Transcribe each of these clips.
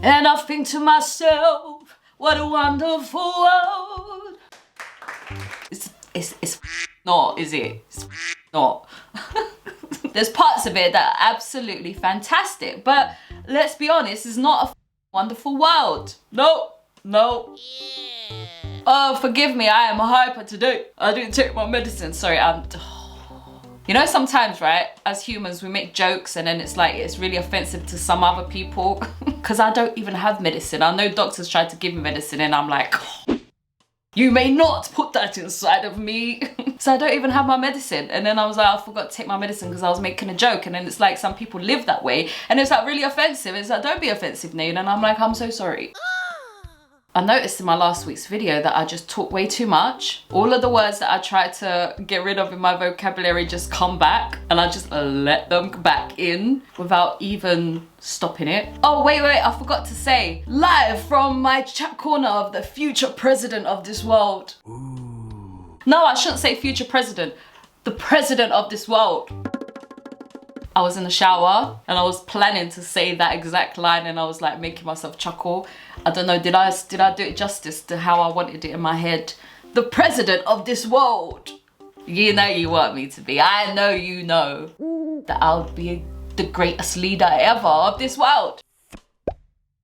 And I think to myself, what a wonderful world. It's not, is it? It's not. There's parts of it that are absolutely fantastic, but let's be honest, it's not a wonderful world. No. Oh, forgive me, I am hyper today. I didn't take my medicine. Sorry, you know, sometimes, right, as humans, we make jokes and then it's like, it's really offensive to some other people. Because I don't even have medicine. I know doctors tried to give me medicine and I'm like, you may not put that inside of me. So I don't even have my medicine. And then I was like, I forgot to take my medicine because I was making a joke. And then it's like, some people live that way. And it's like really offensive. It's like, don't be offensive, Nayna. And I'm like, I'm so sorry. I noticed in my last week's video that I just talk way too much. All of the words that I tried to get rid of in my vocabulary just come back and I just let them back in without even stopping it. Oh, wait, I forgot to say, live from my chat corner of the future president of this world. Ooh. No, I shouldn't say future president, the president of this world. I was in the shower and I was planning to say that exact line and I was like making myself chuckle. I don't know, did I do it justice to how I wanted it in my head? The president of this world. You know you want me to be. I know you know that I'll be the greatest leader ever of this world.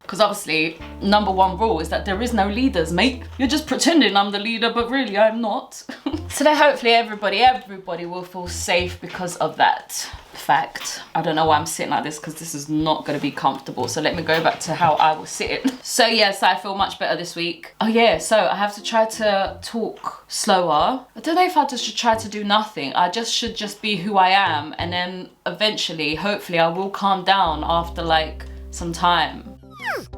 Because obviously, number one rule is that there is no leaders, mate. You're just pretending I'm the leader, but really I'm not. So then hopefully everybody will feel safe because of that fact. I don't know why I'm sitting like this because this is not going to be comfortable. So let me go back to how I was sitting. So yes, I feel much better this week. Oh yeah, so I have to try to talk slower. I don't know if I just should try to do nothing. I should just be who I am. And then eventually, hopefully I will calm down after like some time.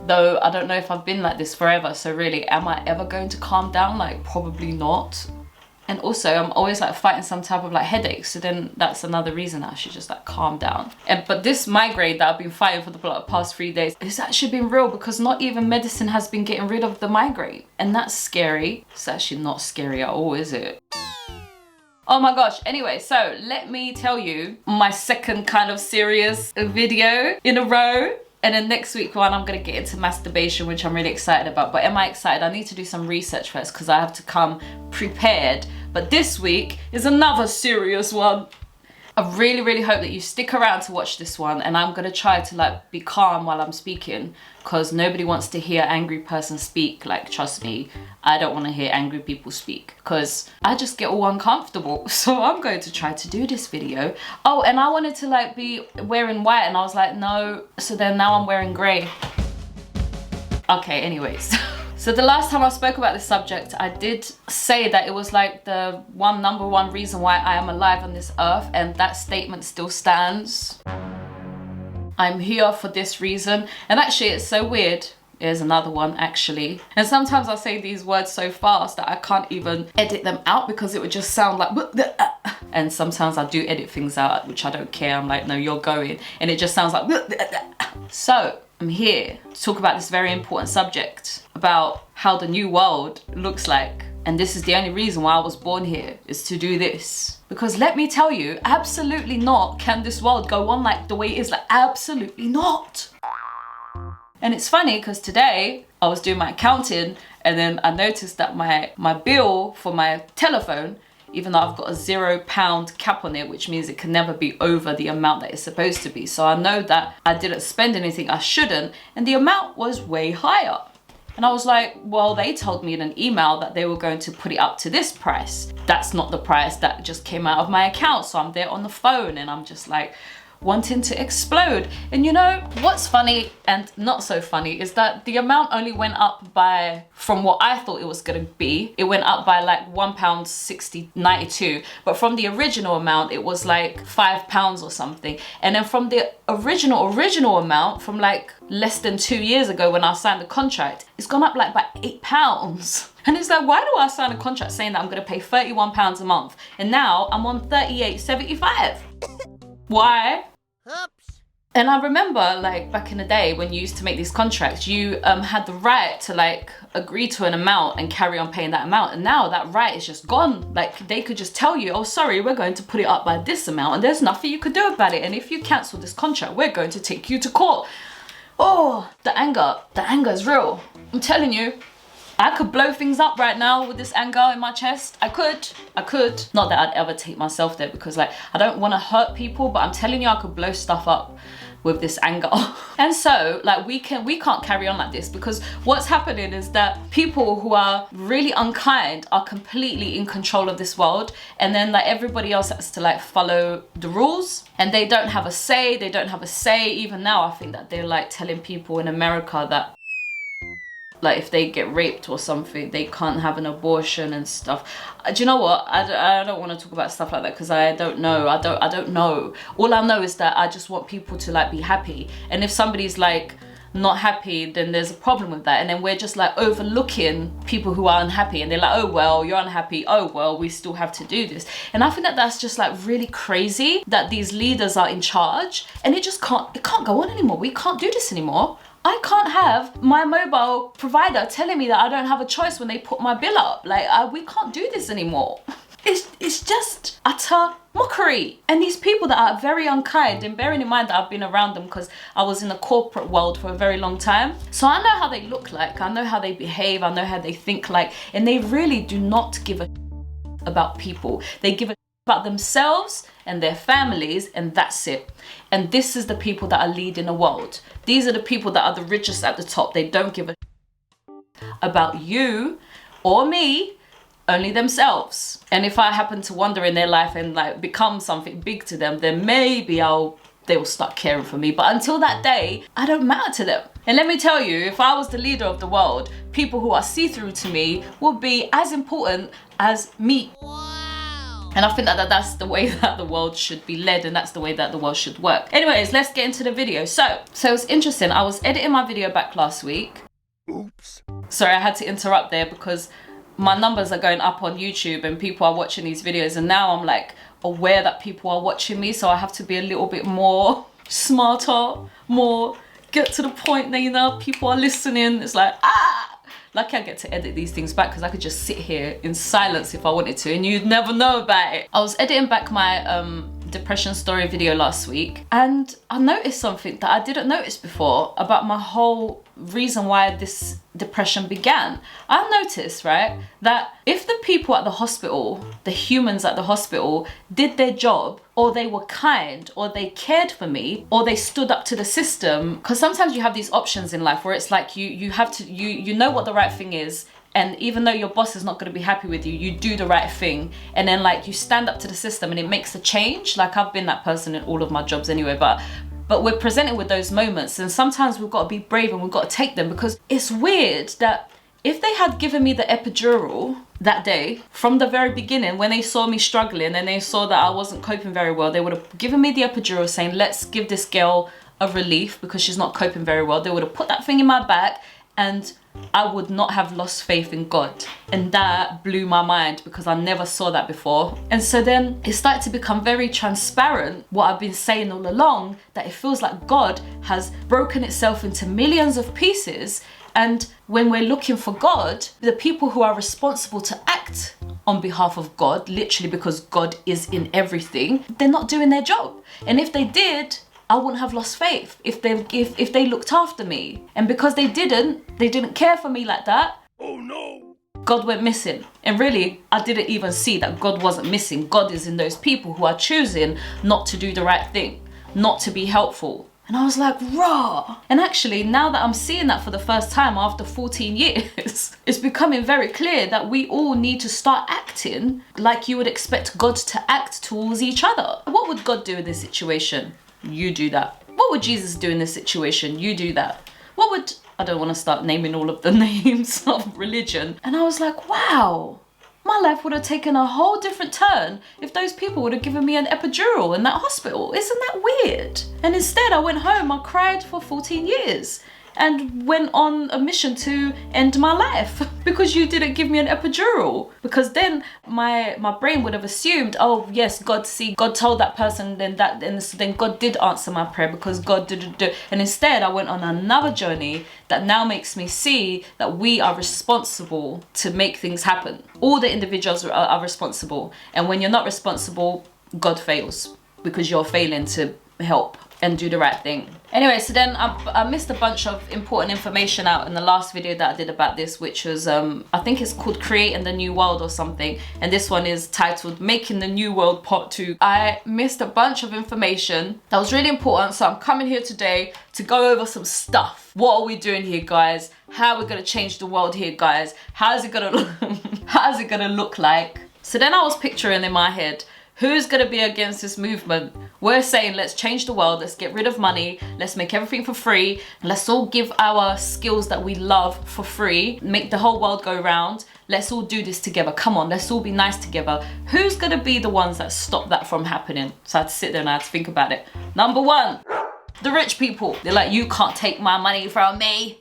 Though I don't know if I've been like this forever, so really, am I ever going to calm down? Like, probably not. And also, I'm always like fighting some type of like headache, so then that's another reason I should just like calm down. But this migraine that I've been fighting for the past 3 days, it's actually been real because not even medicine has been getting rid of the migraine. And that's scary. It's actually not scary at all, is it? Oh my gosh, anyway, so let me tell you my second kind of serious video in a row. And then next week one, I'm gonna get into masturbation, which I'm really excited about. But am I excited? I need to do some research first because I have to come prepared. But this week is another serious one. I really, really hope that you stick around to watch this one, and I'm gonna try to like be calm while I'm speaking because nobody wants to hear angry person speak. Like, trust me, I don't want to hear angry people speak because I just get all uncomfortable. So I'm going to try to do this video. Oh, and I wanted to like be wearing white and I was like, no. So then now I'm wearing grey. Okay, anyways. So the last time I spoke about this subject, I did say that it was like the number one reason why I am alive on this earth, and that statement still stands. I'm here for this reason. And actually, it's so weird. Here's another one, actually. And sometimes I say these words so fast that I can't even edit them out because it would just sound like... And sometimes I do edit things out, which I don't care. I'm like, no, you're going. And it just sounds like... So, I'm here to talk about this very important subject about how the new world looks like. And this is the only reason why I was born here, is to do this. Because let me tell you, absolutely not can this world go on like the way it is. Like, absolutely not. And it's funny because today I was doing my accounting and then I noticed that my bill for my telephone, even though I've got a £0 cap on it, which means it can never be over the amount that it's supposed to be. So I know that I didn't spend anything I shouldn't, and the amount was way higher. And I was like, well, they told me in an email that they were going to put it up to this price. That's not the price that just came out of my account. So I'm there on the phone and I'm just like wanting to explode. And you know, what's funny and not so funny is that the amount only went up by, from what I thought it was gonna be, it went up by like £1.92. But from the original amount, it was like £5 or something. And then from the original amount, from like less than 2 years ago when I signed the contract, it's gone up like by £8. And it's like, why do I sign a contract saying that I'm gonna pay £31 a month? And now I'm on £38.75. Why? Oops. And I remember like back in the day when you used to make these contracts, you had the right to like agree to an amount and carry on paying that amount. And now that right is just gone. Like they could just tell you, oh, sorry, we're going to put it up by this amount and there's nothing you could do about it. And if you cancel this contract, we're going to take you to court. Oh, the anger is real. I'm telling you. I could blow things up right now with this anger in my chest. I could. Not that I'd ever take myself there, because like, I don't want to hurt people, but I'm telling you, I could blow stuff up with this anger. And so like, we can't carry on like this, because what's happening is that people who are really unkind are completely in control of this world, and then like everybody else has to like follow the rules, and they don't have a say. Even now, I think that they're like telling people in America that like if they get raped or something, they can't have an abortion and stuff. Do you know what? I don't want to talk about stuff like that, because I don't know. I don't know. All I know is that I just want people to like be happy. And if somebody's like not happy, then there's a problem with that. And then we're just like overlooking people who are unhappy, and they're like, oh well, you're unhappy, oh well, we still have to do this. And I think that that's just like really crazy that these leaders are in charge, and it can't go on anymore. We can't do this anymore. I can't have my mobile provider telling me that I don't have a choice when they put my bill up. Like, we can't do this anymore. It's just utter mockery. And these people that are very unkind, and bearing in mind that I've been around them because I was in the corporate world for a very long time. So I know how they look like, I know how they behave, I know how they think like, and they really do not give a about people. They give a about themselves and their families, and that's it. And this is the people that are leading the world. These are the people that are the richest at the top. They don't give a about you or me, only themselves. And if I happen to wander in their life and like become something big to them, then maybe they will start caring for me. But until that day, I don't matter to them. And let me tell you, if I was the leader of the world, people who are see-through to me would be as important as me. And I think that that's the way that the world should be led, and that's the way that the world should work. Anyways, let's get into the video. So it's interesting. I was editing my video back last week. Oops. Sorry, I had to interrupt there because my numbers are going up on YouTube and people are watching these videos, and now I'm like aware that people are watching me, so I have to be a little bit more smarter, more get to the point, Nayna. People are listening. It's like, lucky I get to edit these things back, because I could just sit here in silence if I wanted to, and you'd never know about it. I was editing back my depression story video last week, and I noticed something that I didn't notice before about my whole reason why this depression began. I noticed, right, that if the people at the hospital, the humans at the hospital, did their job, or they were kind, or they cared for me, or they stood up to the system, because sometimes you have these options in life where it's like you have to, you know what the right thing is, and even though your boss is not going to be happy with you, you do the right thing, and then like you stand up to the system and it makes a change. Like, I've been that person in all of my jobs anyway, but we're presented with those moments, and sometimes we've got to be brave and we've got to take them, because it's weird that if they had given me the epidural that day from the very beginning, when they saw me struggling and they saw that I wasn't coping very well, they would have given me the epidural saying, let's give this girl a relief because she's not coping very well. They would have put that thing in my back, and I would not have lost faith in God. And that blew my mind, because I never saw that before. And so then it started to become very transparent, what I've been saying all along, that it feels like God has broken itself into millions of pieces. And when we're looking for God, the people who are responsible to act on behalf of God, literally because God is in everything, they're not doing their job. And if they did, I wouldn't have lost faith if they looked after me. And because they didn't care for me like that. Oh no. God went missing. And really, I didn't even see that God wasn't missing. God is in those people who are choosing not to do the right thing, not to be helpful. And I was like, rah. And actually, now that I'm seeing that for the first time after 14 years, it's becoming very clear that we all need to start acting like you would expect God to act towards each other. What would God do in this situation? You do that. What would Jesus do in this situation? You do that. What would, I don't want to start naming all of the names of religion. And I was like, wow, my life would have taken a whole different turn if those people would have given me an epidural in that hospital. Isn't that weird? And instead I went home, I cried for 14 years. And went on a mission to end my life because you didn't give me an epidural. Because then my brain would have assumed, oh yes, God told that person, then God did answer my prayer because God did. And instead I went on another journey that now makes me see that we are responsible to make things happen. All the individuals are responsible. And when you're not responsible, God fails because you're failing to help and do the right thing. Anyway, so then I missed a bunch of important information out in the last video that I did about this, which was, I think it's called Creating the New World or something. And this one is titled Making the New World Part 2. I missed a bunch of information that was really important. So I'm coming here today to go over some stuff. What are we doing here, guys? How are we gonna change the world here, guys? How is it gonna look? How is it gonna look like? So then I was picturing in my head, who's gonna be against this movement? We're saying, let's change the world, let's get rid of money, let's make everything for free, let's all give our skills that we love for free, make the whole world go round, let's all do this together, come on, let's all be nice together. Who's gonna be the ones that stop that from happening? So I had to sit there and I had to think about it. Number one, the rich people. They're like, you can't take my money from me.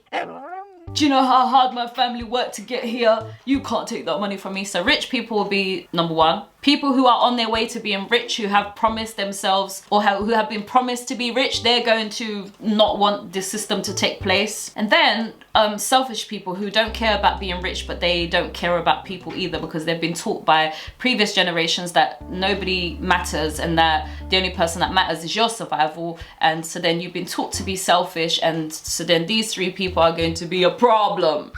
Do you know how hard my family worked to get here? You can't take that money from me. So rich people will be number one. People who are on their way to being rich, who have promised themselves or who have been promised to be rich, they're going to not want this system to take place. And then selfish people who don't care about being rich, but they don't care about people either, because they've been taught by previous generations that nobody matters and that the only person that matters is your survival. And so then you've been taught to be selfish, and so then these three people are going to be a problem.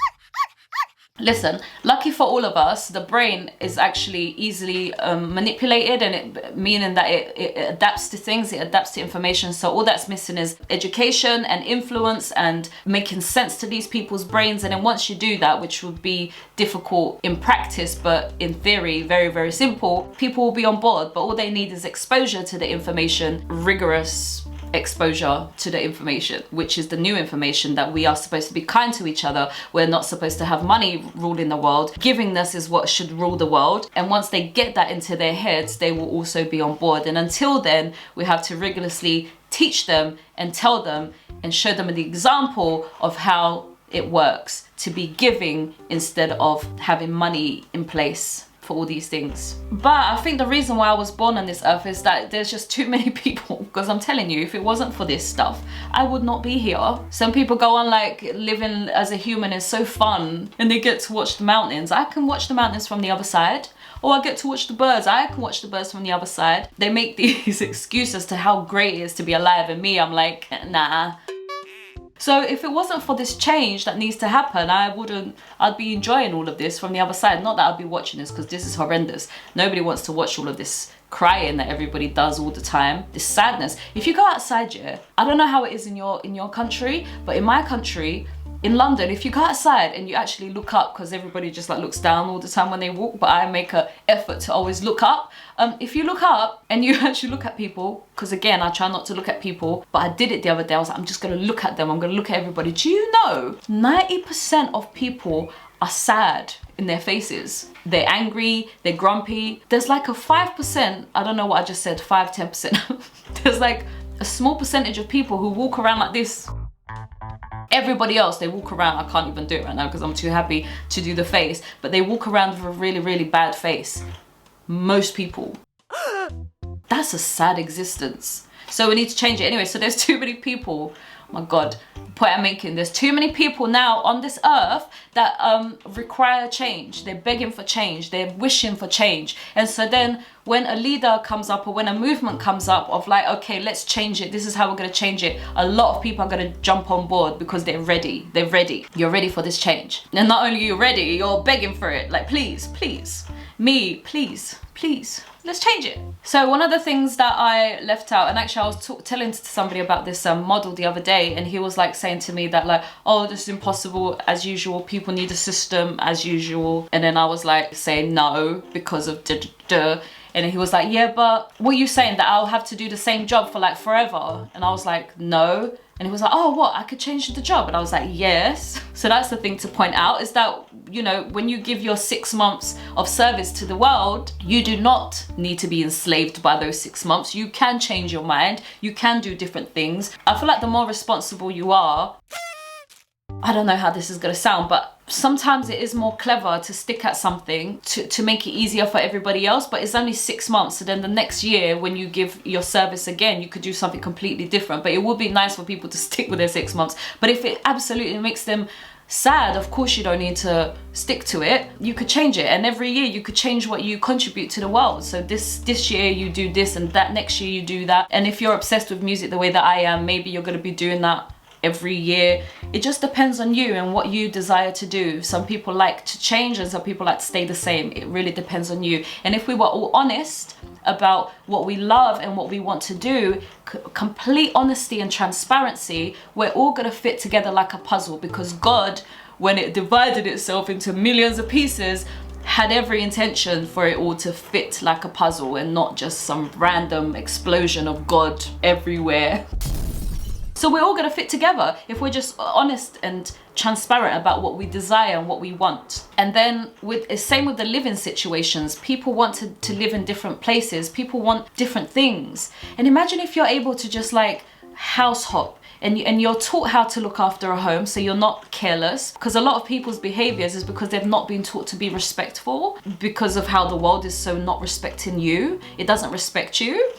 Listen, lucky for all of us, the brain is actually easily manipulated, and meaning that it adapts to things, it adapts to information. So all that's missing is education and influence and making sense to these people's brains. And then once you do that, which would be difficult in practice, but in theory, very, very simple, people will be on board. But all they need is exposure to the information, rigorous exposure to the information, which is the new information that we are supposed to be kind to each other. We're not supposed to have money ruling the world. Givingness is what should rule the world. And once they get that into their heads, they will also be on board. And until then, we have to rigorously teach them and tell them and show them the example of how it works to be giving instead of having money in place for all these things. But I think the reason why I was born on this earth is that there's just too many people, because I'm telling you, if it wasn't for this stuff, I would not be here. Some people go on like living as a human is so fun and they get to watch the mountains. I can watch the mountains from the other side. Or I get to watch the birds. I can watch the birds from the other side. They make these excuses to how great it is to be alive, and me, I'm like, nah. So if it wasn't for this change that needs to happen, I'd be enjoying all of this from the other side. Not that I'd be watching this, because this is horrendous. Nobody wants to watch all of this crying that everybody does all the time, this sadness. If you go outside, yeah, I don't know how it is in your country, but in my country, in London, if you go outside and you actually look up, because everybody just like looks down all the time when they walk, but I make an effort to always look up. If you look up and you actually look at people, because again, I try not to look at people, but I did it the other day. I was like, I'm just gonna look at them. I'm gonna look at everybody. Do you know 90% of people are sad in their faces? They're angry, they're grumpy. There's like a 5%, I don't know what I just said, 5-10%. There's like a small percentage of people who walk around like this. Everybody else, they walk around, I can't even do it right now because I'm too happy to do the face, but they walk around with a really, really bad face. Most people. That's a sad existence. So we need to change it anyway. So there's too many people, oh my God, the point I'm making, there's too many people now on this earth that require change. They're begging for change, they're wishing for change. And so then when a leader comes up or when a movement comes up of like, okay, let's change it, this is how we're gonna change it, a lot of people are gonna jump on board because they're ready. They're ready. You're ready for this change. And not only are you ready, you're begging for it. Like, please, please, me, please, please, let's change it. So one of the things that I left out, and actually I was telling to somebody about this model the other day, and he was like saying to me that like, oh, this is impossible as usual, people need a system as usual. And then I was like saying no because of duh. And he was like, yeah, but what are you saying, that I'll have to do the same job for like forever? And I was like, no. And he was like, oh, what, I could change the job? And I was like, yes. So that's the thing to point out, is that, you know, when you give your 6 months of service to the world, you do not need to be enslaved by those 6 months. You can change your mind. You can do different things. I feel like the more responsible you are, I don't know how this is gonna sound, but sometimes it is more clever to stick at something to make it easier for everybody else, but it's only 6 months. So then the next year when you give your service again, you could do something completely different. But it would be nice for people to stick with their 6 months. But if it absolutely makes them sad, of course you don't need to stick to it. You could change it, and every year you could change what you contribute to the world. So this year you do this, and that next year you do that. And if you're obsessed with music the way that I am, maybe you're going to be doing that every year. It just depends on you and what you desire to do. Some people like to change and some people like to stay the same. It really depends on you. And if we were all honest about what we love and what we want to do, complete honesty and transparency, we're all gonna fit together like a puzzle, because God, when it divided itself into millions of pieces, had every intention for it all to fit like a puzzle and not just some random explosion of God everywhere. So we're all gonna fit together if we're just honest and transparent about what we desire and what we want. And then same with the living situations. People want to live in different places. People want different things. And imagine if you're able to just like house hop, and you're taught how to look after a home, so you're not careless. Because a lot of people's behaviors is because they've not been taught to be respectful, because of how the world is so not respecting you. It doesn't respect you.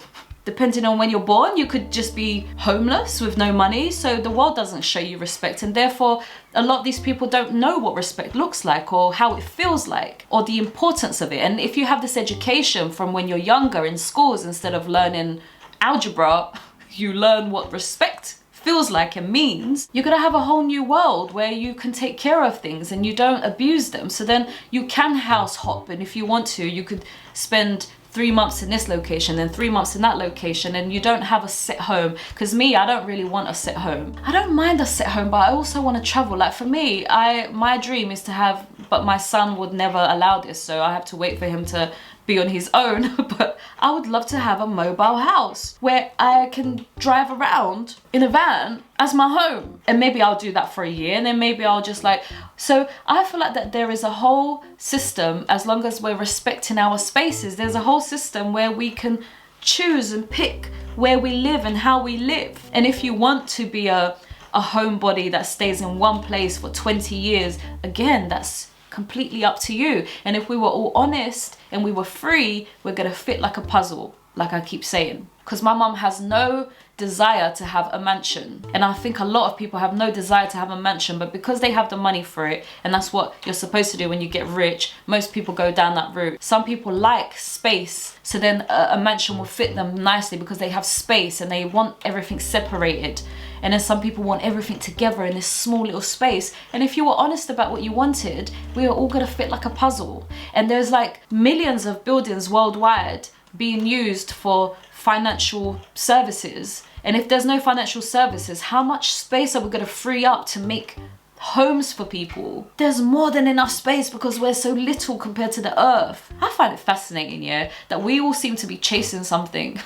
Depending on when you're born, you could just be homeless with no money, so the world doesn't show you respect, and therefore a lot of these people don't know what respect looks like or how it feels like or the importance of it. And if you have this education from when you're younger in schools, instead of learning algebra, you learn what respect feels like and means, you're gonna have a whole new world where you can take care of things and you don't abuse them. So then you can house hop, and if you want to, you could spend 3 months in this location, then 3 months in that location, and you don't have a set home. Because me, I don't really want a set home. I don't mind a set home, but I also want to travel. Like for me, my dream is to have, but my son would never allow this, so I have to wait for him to be on his own. But I would love to have a mobile house where I can drive around in a van as my home. And maybe I'll do that for a year, and then maybe I'll just like, so I feel like that there is a whole system, as long as we're respecting our spaces, there's a whole system where we can choose and pick where we live and how we live. And if you want to be a homebody that stays in one place for 20 years, again, that's completely up to you. And if we were all honest and we were free, we're gonna fit like a puzzle, like I keep saying. Because my mum has no desire to have a mansion, and I think a lot of people have no desire to have a mansion, but because they have the money for it, and that's what you're supposed to do when you get rich, most people go down that route. Some people like space, so then a mansion will fit them nicely because they have space and they want everything separated. And then some people want everything together in this small little space. And if you were honest about what you wanted, we are all gonna fit like a puzzle. And there's like millions of buildings worldwide being used for financial services. And if there's no financial services, how much space are we gonna free up to make homes for people? There's more than enough space because we're so little compared to the earth. I find it fascinating, yeah, that we all seem to be chasing something.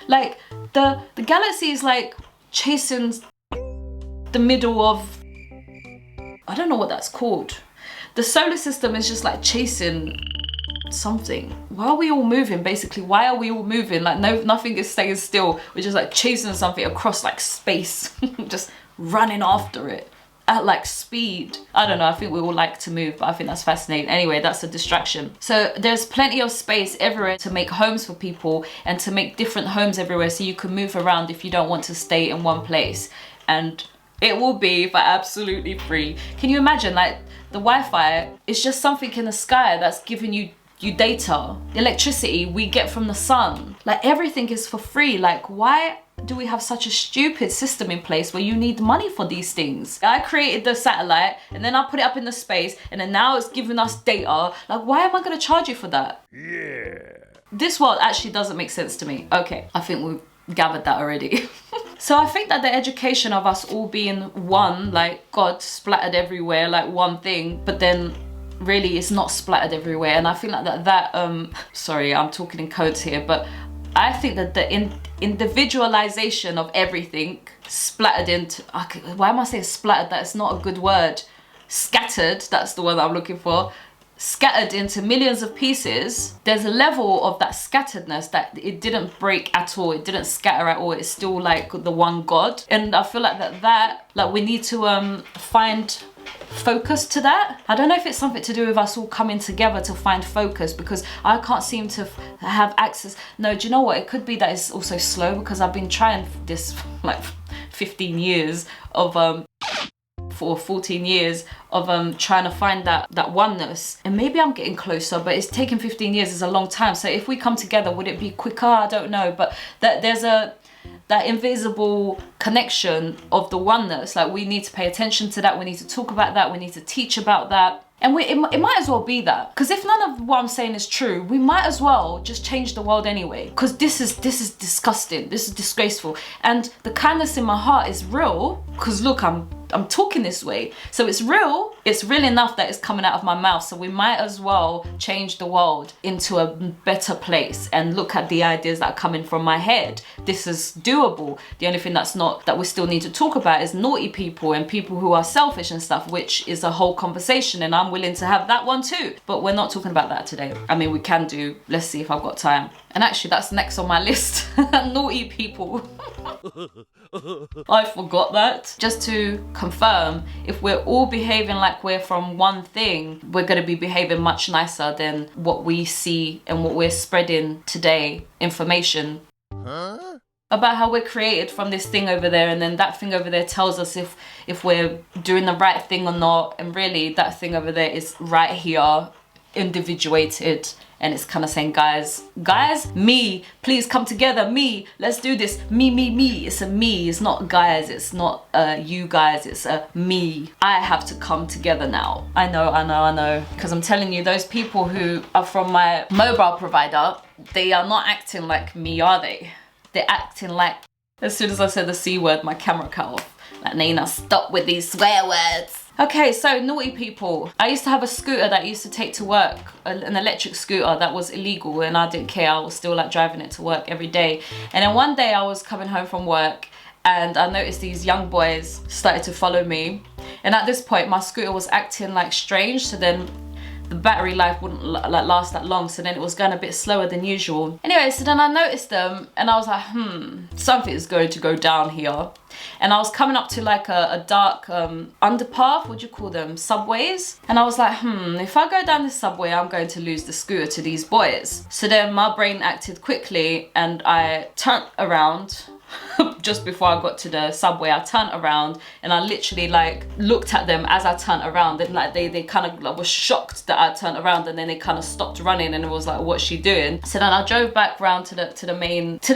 Like the galaxy is like chasing the middle of, I don't know what that's called. The solar system is just like chasing something. Why are we all moving? Basically, why are we all moving? Like nothing is staying still. We're just like chasing something across like space, just running after it at like speed. I don't know, I think we all like to move, but I think that's fascinating. Anyway, that's a distraction. So there's plenty of space everywhere to make homes for people and to make different homes everywhere, so you can move around if you don't want to stay in one place. And it will be for absolutely free. Can you imagine, like the Wi-Fi is just something in the sky that's giving you data. Electricity we get from the sun. Like everything is for free. Like why do we have such a stupid system in place where you need money for these things? I created the satellite and then I put it up in the space and then now it's giving us data. Like why am I gonna charge you for that? Yeah. This world actually doesn't make sense to me. Okay, I think we've gathered that already. So I think that the education of us all being one, like God splattered everywhere, like one thing, but then really it's not splattered everywhere. And I feel like that sorry, I'm talking in codes here, but I think that the individualization of everything splattered into, why am I saying splattered? That's not a good word. Scattered, that's the word that I'm looking for. Scattered into millions of pieces. There's a level of that scatteredness that it didn't break at all. It didn't scatter at all. It's still like the one God. And I feel like that like we need to find focus to that. I don't know if it's something to do with us all coming together to find focus, because I can't seem to have access. No, do you know what? It could be that it's also slow, because I've been trying this for like 15 years of for 14 years of trying to find that oneness. And maybe I'm getting closer, but it's taken 15 years is a long time. So if we come together, would it be quicker? I don't know. But there's that invisible connection of the oneness. Like, we need to pay attention to that. We need to talk about that. We need to teach about that. And it might as well be that. Because if none of what I'm saying is true, we might as well just change the world anyway. Because this is disgusting. This is disgraceful. And the kindness in my heart is real. Because look, I'm talking this way. So it's real. It's real enough that it's coming out of my mouth. So we might as well change the world into a better place and look at the ideas that are coming from my head. This is doable. The only thing that's not, that we still need to talk about, is naughty people and people who are selfish and stuff, which is a whole conversation, and I'm willing to have that one too. But we're not talking about that today. I mean, we can do. Let's see if I've got time. And actually, that's next on my list. Naughty people. I forgot that. Just to confirm, if we're all behaving like we're from one thing, we're going to be behaving much nicer than what we see and what we're spreading today, information. About how we're created from this thing over there, and then that thing over there tells us if we're doing the right thing or not. And really, that thing over there is right here, individuated. And it's kind of saying, guys, me, please come together, me, let's do this, me. It's a me, it's not guys, it's not you guys, it's a me. I have to come together now. I know. Because I'm telling you, those people who are from my mobile provider, they are not acting like me, are they? They're acting like, as soon as I said the C word, my camera cut off. Like, Nayna, stop with these swear words. Okay, so naughty people. I used to have a scooter that I used to take to work, an electric scooter that was illegal, and I didn't care. I was still like driving it to work every day. And then one day I was coming home from work and I noticed these young boys started to follow me. And at this point, my scooter was acting like strange, so then the battery life wouldn't last that long, so then it was going a bit slower than usual. Anyway, so then I noticed them and I was like, something is going to go down here. And I was coming up to like a dark underpath, what do you call them, subways? And I was like, if I go down this subway, I'm going to lose the scooter to these boys. So then my brain acted quickly and I turned around. Just before I got to the subway, I turned around and I literally like looked at them as I turned around, and like they kind of like were shocked that I turned around, and then they kind of stopped running and it was like, what's she doing? So then I drove back round to the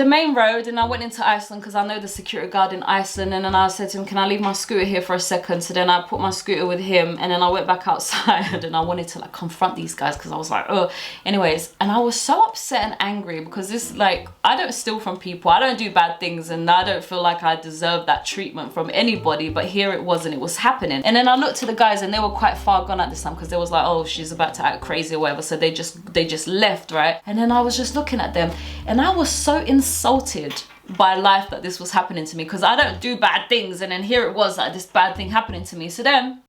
main road, and I went into Iceland because I know the security guard in Iceland, and then I said to him, can I leave my scooter here for a second? So then I put my scooter with him, and then I went back outside and I wanted to like confront these guys because I was like, oh, anyways. And I was so upset and angry because this, like, I don't steal from people, I don't do bad things, and I don't feel like I deserve that treatment from anybody, but here it was and it was happening. And then I looked at the guys and they were quite far gone at this time because they was like, oh, she's about to act crazy or whatever, so they just left, right? And then I was just looking at them and I was so insulted by life that this was happening to me, because I don't do bad things, and then here it was like this bad thing happening to me. So then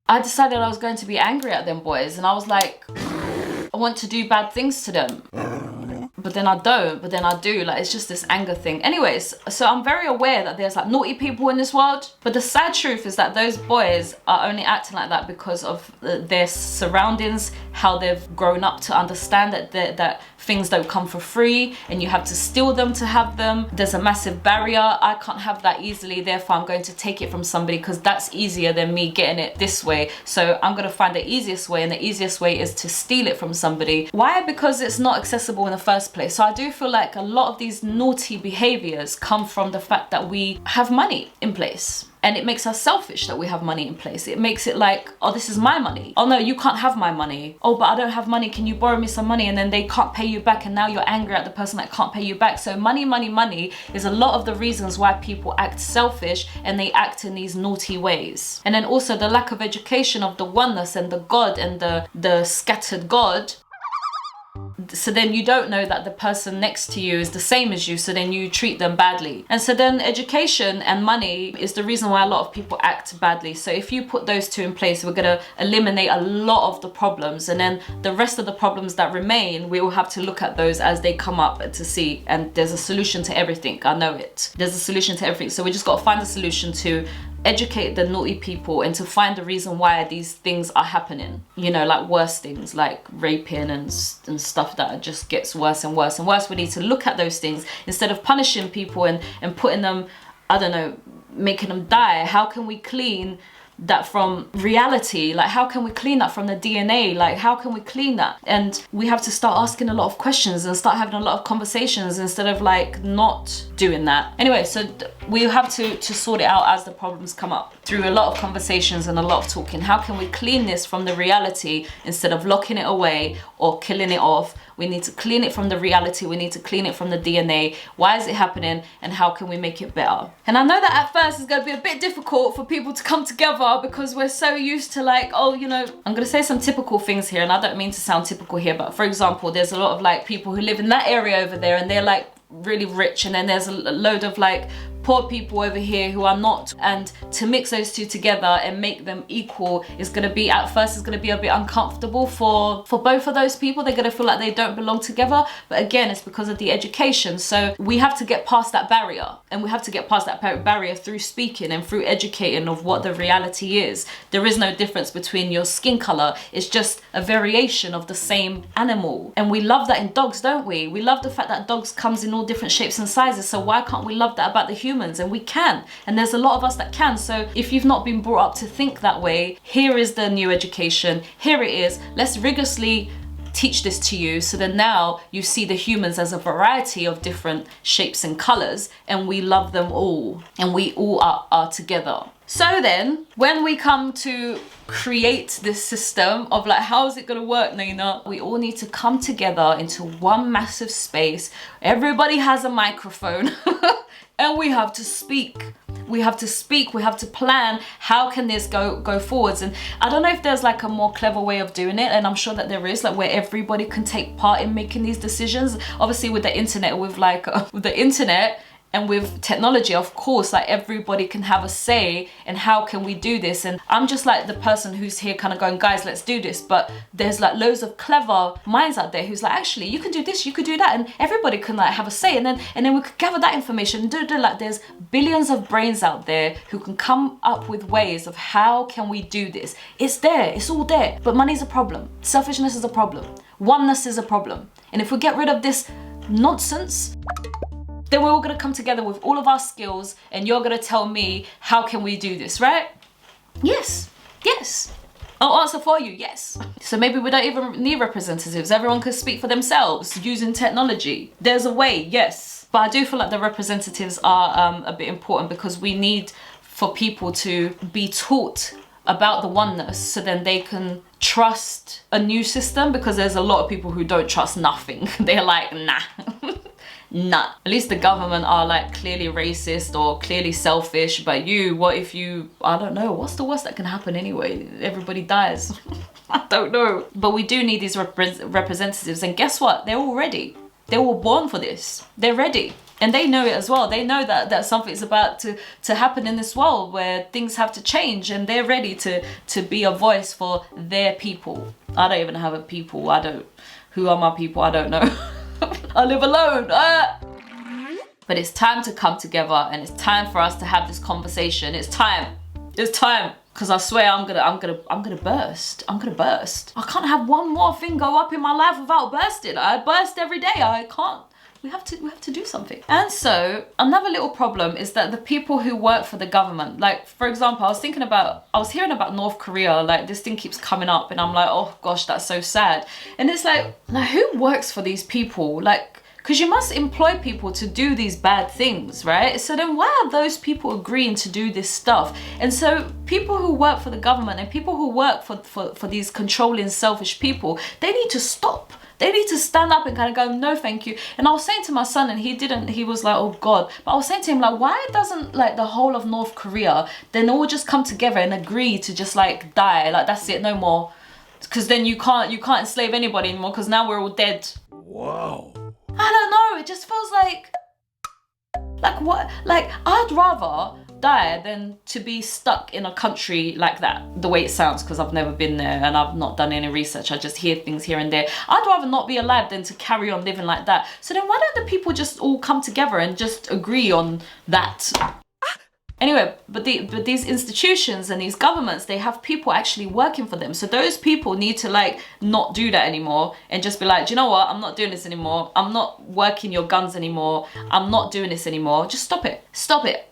I decided I was going to be angry at them boys, and I was like, I want to do bad things to them, but then I don't, but then I do. Like, it's just this anger thing. Anyways, so I'm very aware that there's like naughty people in this world, but the sad truth is that those boys are only acting like that because of their surroundings, how they've grown up to understand that things don't come for free and you have to steal them to have them. There's a massive barrier. I can't have that easily, therefore I'm going to take it from somebody because that's easier than me getting it this way. So I'm going to find the easiest way, and the easiest way is to steal it from somebody. Why? Because it's not accessible in the first place. So I do feel like a lot of these naughty behaviors come from the fact that we have money in place. And it makes us selfish that we have money in place. It makes it like, oh, this is my money. Oh no, you can't have my money. Oh, but I don't have money. Can you borrow me some money? And then they can't pay you back. And now you're angry at the person that can't pay you back. So money is a lot of the reasons why people act selfish and they act in these naughty ways. And then also the lack of education of the oneness and the God and the scattered God. So then you don't know that the person next to you is the same as you, so then you treat them badly. And so then education and money is the reason why a lot of people act badly. So if you put those two in place, we're going to eliminate a lot of the problems, and then the rest of the problems that remain, we will have to look at those as they come up to see. And there's a solution to everything. I know it. There's a solution to everything. So we just got to find a solution to educate the naughty people and to find the reason why these things are happening. You know, like worse things like raping and stuff that just gets worse and worse and worse. We need to look at those things instead of punishing people and putting them, I don't know, making them die? How can we clean that from reality? Like, how can we clean that from the DNA? Like, how can we clean that? And we have to start asking a lot of questions and start having a lot of conversations instead of like not doing that. Anyway, so we have to sort it out as the problems come up through a lot of conversations and a lot of talking. How can we clean this from the reality instead of locking it away or killing it off? We need to clean it from the reality. We need to clean it from the DNA. Why is it happening? And how can we make it better? And I know that at first it's going to be a bit difficult for people to come together because we're so used to like, oh, you know, I'm going to say some typical things here, and I don't mean to sound typical here, but for example, there's a lot of like people who live in that area over there and they're like really rich, and then there's a load of like poor people over here who are not, and to mix those two together and make them equal is going to be, at first, is going to be a bit uncomfortable for both of those people. They're going to feel like they don't belong together, but again, it's because of the education. So we have to get past that barrier, and we have to get past that barrier through speaking and through educating of what the reality is. There is no difference between your skin color. It's just a variation of the same animal, and we love that in dogs, don't we? We love the fact that dogs comes in all different shapes and sizes, so why can't we love that about the humans? And we can, and there's a lot of us that can. So if you've not been brought up to think that way, here is the new education. Here it is. Let's rigorously teach this to you, so then now you see the humans as a variety of different shapes and colors, and we love them all, and we all are together. So then when we come to create this system of like, how is it going to work, Nayna? We all need to come together into one massive space. Everybody has a microphone and we have to speak. We have to speak, we have to plan, how can this go forwards? And I don't know if there's like a more clever way of doing it, and I'm sure that there is, like where everybody can take part in making these decisions. Obviously with the internet, with the internet and with technology, of course, like everybody can have a say in how can we do this. And I'm just like the person who's here kind of going, guys, let's do this. But there's like loads of clever minds out there who's like, actually, you can do this, you could do that, and everybody can like have a say. And then we could gather that information and do like, there's billions of brains out there who can come up with ways of how can we do this. It's there, it's all there. But money's a problem. Selfishness is a problem. Oneness is a problem. And if we get rid of this nonsense, then we're all gonna come together with all of our skills, and you're gonna tell me, how can we do this, right? Yes, yes. I'll answer for you, yes. So maybe we don't even need representatives. Everyone can speak for themselves using technology. There's a way, yes. But I do feel like the representatives are a bit important, because we need for people to be taught about the oneness, so then they can trust a new system, because there's a lot of people who don't trust nothing. They're like, nah. Nah. At least the government are like clearly racist or clearly selfish, but what if you, I don't know, what's the worst that can happen anyway? Everybody dies. I don't know. But we do need these representatives, and guess what? They're all ready. They were born for this. They're ready. And they know it as well. They know that something's about to happen in this world where things have to change, and they're ready to be a voice for their people. I don't even have a people. Who are my people? I don't know. I live alone. But it's time to come together, and it's time for us to have this conversation. It's time. It's time. Because I swear I'm gonna burst. I'm gonna burst. I can't have one more thing go up in my life without bursting. I burst every day. I can't. We have to do something. And so another little problem is that the people who work for the government, like for example, I was hearing about North Korea, like this thing keeps coming up, and I'm like, oh gosh, that's so sad. And it's like who works for these people? Like, because you must employ people to do these bad things, right? So then why are those people agreeing to do this stuff? And so people who work for the government and people who work for these controlling, selfish people, they need to stop. They need to stand up and kind of go, no, thank you. And I was saying to my son, and he was like, oh God. But I was saying to him, like, why doesn't like the whole of North Korea then all just come together and agree to just like die? Like, that's it, no more. Because then you can't enslave anybody anymore, because now we're all dead. Whoa. I don't know, it just feels like what? Like, I'd rather die than to be stuck in a country like that, the way it sounds, because I've never been there and I've not done any research. I just hear things here and there. I'd rather not be alive than to carry on living like that. So then why don't the people just all come together and just agree on that? Anyway, but these institutions and these governments, they have people actually working for them. So those people need to like not do that anymore, and just be like, do you know what? I'm not doing this anymore. I'm not working your guns anymore. I'm not doing this anymore. Just stop it. Stop it.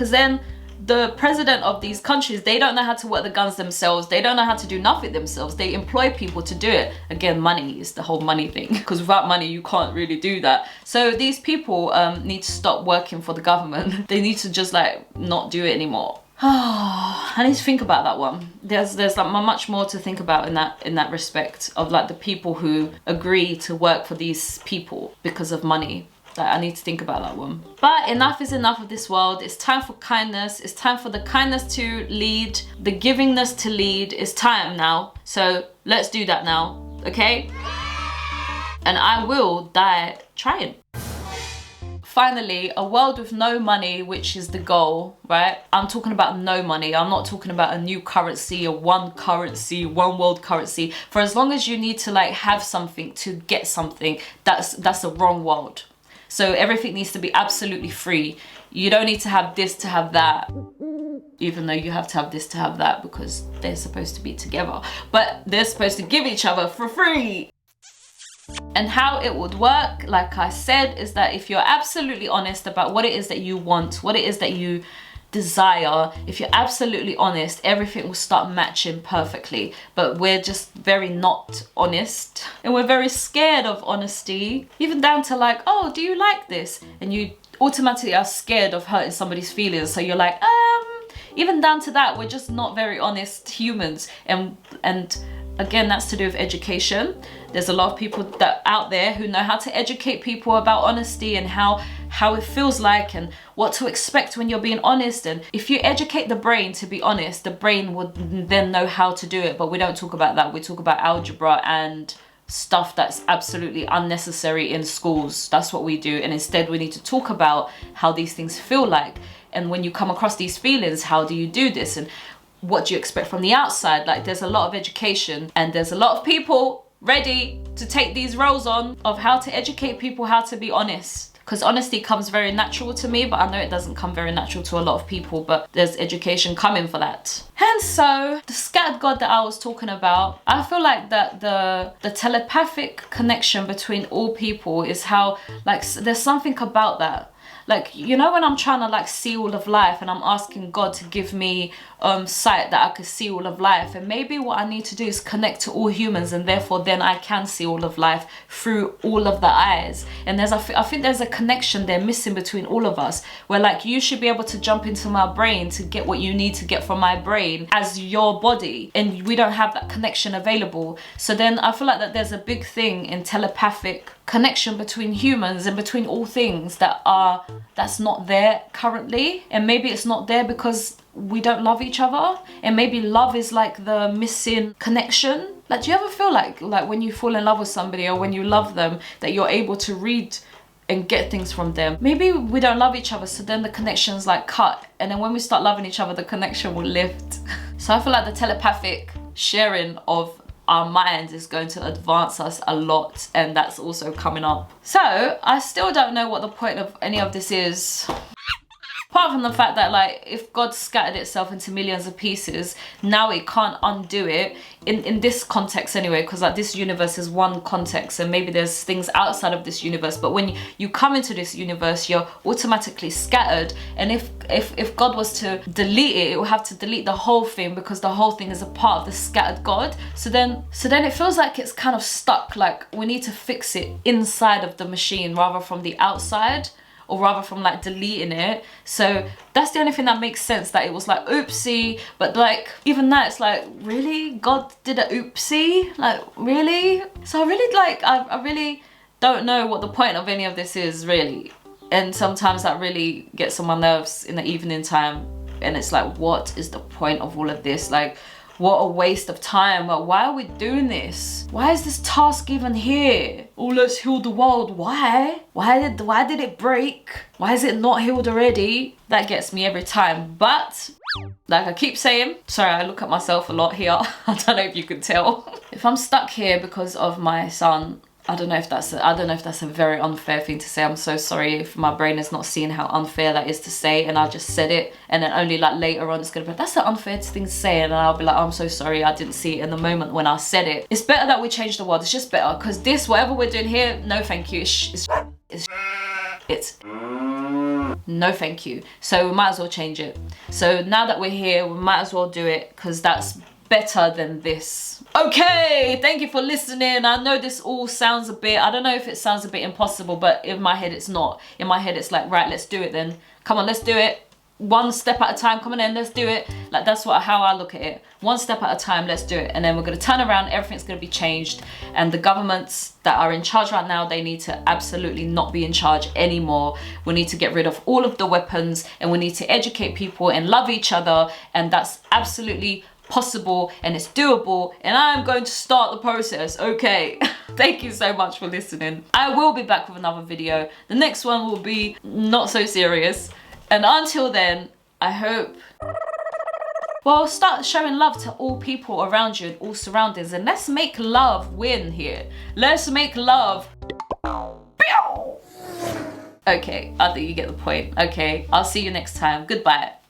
because then the president of these countries, they don't know how to work the guns themselves. They don't know how to do nothing themselves. They employ people to do it. Again, money is the whole money thing, because without money, you can't really do that. So these people need to stop working for the government. They need to just like not do it anymore. I need to think about that one. There's like much more to think about in that respect of like the people who agree to work for these people because of money. Like, I need to think about that one. But enough is enough of this world. It's time for kindness. It's time for the kindness to lead, the givingness to lead. It's time now. So let's do that now, okay? And I will die trying. Finally, a world with no money, which is the goal, right? I'm talking about no money. I'm not talking about a new currency, one world currency. For as long as you need to like have something to get something, that's a wrong world. So everything needs to be absolutely free. You don't need to have this to have that, even though you have to have this to have that because they're supposed to be together. But they're supposed to give each other for free. And how it would work, like I said, is that if you're absolutely honest about what it is that you want, what it is that you desire, if you're absolutely honest, everything will start matching perfectly. But we're just very not honest, and we're very scared of honesty, even down to like, oh, do you like this? And you automatically are scared of hurting somebody's feelings, so you're like, even down to that, we're just not very honest humans. And again, that's to do with education. There's a lot of people that out there who know how to educate people about honesty and how it feels like and what to expect when you're being honest. And if you educate the brain to be honest, the brain would then know how to do it. But we don't talk about that. We talk about algebra and stuff that's absolutely unnecessary in schools. That's what we do. And instead we need to talk about how these things feel like. And when you come across these feelings, how do you do this? And what do you expect from the outside? Like, there's a lot of education and there's a lot of people ready to take these roles on of how to educate people how to be honest. Because honesty comes very natural to me, but I know it doesn't come very natural to a lot of people, but there's education coming for that. And so the scattered God that I was talking about, I feel like that the telepathic connection between all people is how, like, there's something about that. Like, you know, when I'm trying to like see all of life and I'm asking God to give me sight that I could see all of life, and maybe what I need to do is connect to all humans, and therefore then I can see all of life through all of the eyes. And I think there's a connection there missing between all of us, where like you should be able to jump into my brain to get what you need to get from my brain as your body, and we don't have that connection available. So then I feel like that there's a big thing in telepathic connection between humans and between all things that's not there currently. And maybe it's not there because we don't love each other, and maybe love is like the missing connection. Like, do you ever feel like when you fall in love with somebody or when you love them, that you're able to read and get things from them? Maybe we don't love each other, so then the connection's like cut, and then when we start loving each other, the connection will lift. So I feel like the telepathic sharing of our minds is going to advance us a lot, and that's also coming up. So I still don't know what the point of any of this is, apart from the fact that like if God scattered itself into millions of pieces, now it can't undo it in this context anyway, because like this universe is one context and maybe there's things outside of this universe, but when you come into this universe, you're automatically scattered. And if God was to delete it, it will have to delete the whole thing, because the whole thing is a part of the scattered God. So then it feels like it's kind of stuck, like we need to fix it inside of the machine rather from the outside, or rather from like deleting it. So that's the only thing that makes sense, that it was like oopsie. But like even that, it's like, really? God did a oopsie? Like, really? So I really I really don't know what the point of any of this is, really. And sometimes that really gets on my nerves in the evening time, and it's like, what is the point of all of this? Like, what a waste of time. Like, why are we doing this? Why is this task even here? Oh, let's heal the world. Why? Why did it break? Why is it not healed already? That gets me every time. But like I keep saying, sorry, I look at myself a lot here. I don't know if you can tell. If I'm stuck here because of my son, I don't know if that's a very unfair thing to say. I'm so sorry if my brain is not seeing how unfair that is to say, and I just said it, and then only like later on it's gonna be, that's an unfair thing to say, and I'll be like, oh, I'm so sorry, I didn't see it in the moment when I said it. It's better that we change the world. It's just better, because this, whatever we're doing here, no thank you. It's No thank you. So we might as well change it. So now that we're here, we might as well do it, because that's better than this. Okay, thank you for listening. I know this all sounds a bit, I don't know if it sounds a bit impossible, but in my head it's not. In my head it's like, right, let's do it then. Come on, let's do it. One step at a time. Come on in, let's do it. Like, that's how I look at it. One step at a time, let's do it. And then we're going to turn around, everything's going to be changed, and the governments that are in charge right now, they need to absolutely not be in charge anymore. We need to get rid of all of the weapons, and we need to educate people and love each other, and that's absolutely possible and it's doable, and I'm going to start the process. Okay. Thank you so much for listening. I will be back with another video. The next one will be not so serious. And until then, I hope, well, start showing love to all people around you and all surroundings, and let's make love win here. Let's make love. Okay, I think you get the point. Okay, I'll see you next time. Goodbye.